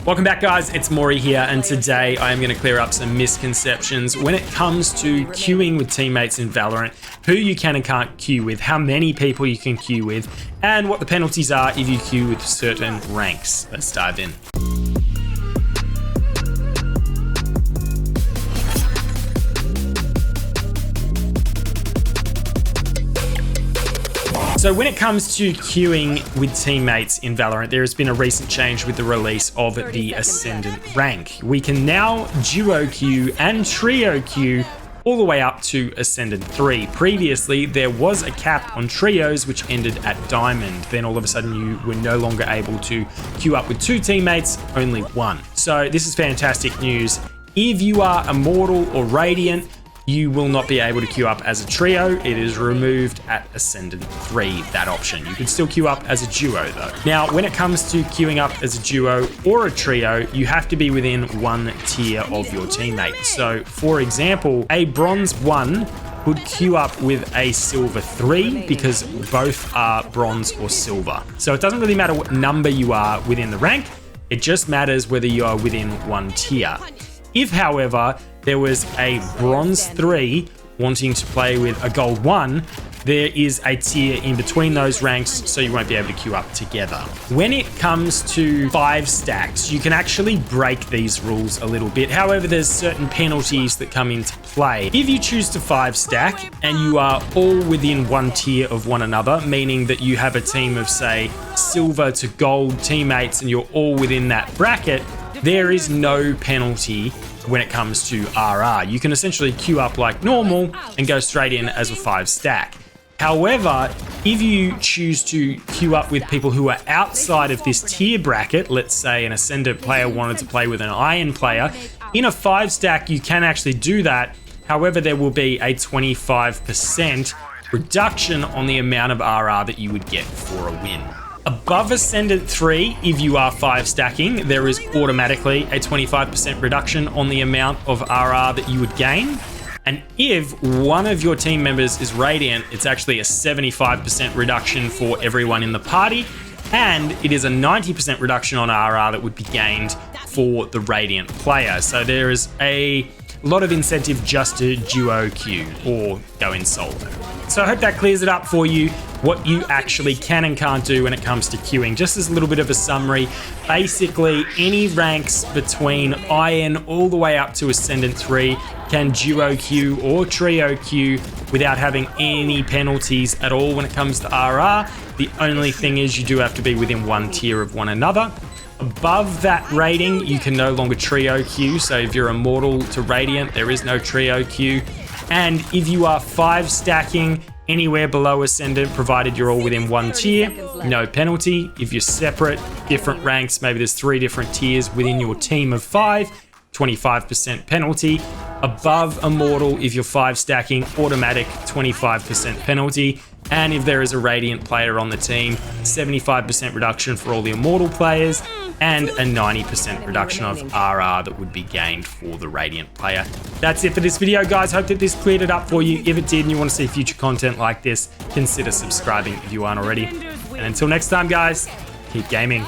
Welcome back, guys. It's Maury here, and today I am going to clear up some misconceptions when it comes to queuing with teammates in Valorant, who you can and can't queue with, how many people you can queue with, and what the penalties are if you queue with certain ranks. Let's dive in. So when it comes to queuing with teammates in Valorant, there has been a recent change with the release of the Ascendant rank. We can now duo queue and trio queue all the way up to Ascendant 3. Previously, there was a cap on trios which ended at Diamond. Then all of a sudden you were no longer able to queue up with two teammates, only one. So this is fantastic news. If you are Immortal or Radiant, you will not be able to queue up as a trio. It is removed at Ascendant 3, that option. You can still queue up as a duo though. Now, when it comes to queuing up as a duo or a trio, you have to be within one tier of your teammate. So for example, a Bronze 1 would queue up with a Silver 3 because both are Bronze or Silver. So it doesn't really matter what number you are within the rank, it just matters whether you are within one tier. If, however, there was a Bronze 3 wanting to play with a Gold 1, there is a tier in between those ranks, so you won't be able to queue up together. When it comes to 5 stacks, you can actually break these rules a little bit. However, there's certain penalties that come into play. If you choose to 5 stack and you are all within one tier of one another, meaning that you have a team of, say, Silver to Gold teammates and you're all within that bracket, there is no penalty when it comes to RR. You can essentially queue up like normal and go straight in as a 5 stack. However, if you choose to queue up with people who are outside of this tier bracket, let's say an Ascendant player wanted to play with an Iron player, in a 5 stack you can actually do that. However, there will be a 25% reduction on the amount of RR that you would get for a win. Above Ascendant 3, if you are 5 stacking, there is automatically a 25% reduction on the amount of RR that you would gain. And if one of your team members is Radiant, it's actually a 75% reduction for everyone in the party. And it is a 90% reduction on RR that would be gained for the Radiant player. So there is a lot of incentive just to duo queue or go in solo. So I hope that clears it up for you, what you actually can and can't do when it comes to queuing. Just as a little bit of a summary, basically any ranks between Iron all the way up to Ascendant 3 can duo queue or trio queue without having any penalties at all when it comes to RR. The only thing is you do have to be within one tier of one another. Above that rating, you can no longer trio queue. So if you're Immortal to Radiant, there is no trio queue. And if you are 5 stacking anywhere below Ascendant, provided you're all within one tier, no penalty. If you're separate, different ranks, maybe there's 3 different tiers within your team of 5, 25% penalty. Above Immortal, if you're 5 stacking, automatic 25% penalty. And if there is a Radiant player on the team, 75% reduction for all the Immortal players and a 90% reduction of RR that would be gained for the Radiant player. That's it for this video, guys. Hope that this cleared it up for you. If it did and you want to see future content like this, consider subscribing if you aren't already. And until next time, guys, keep gaming.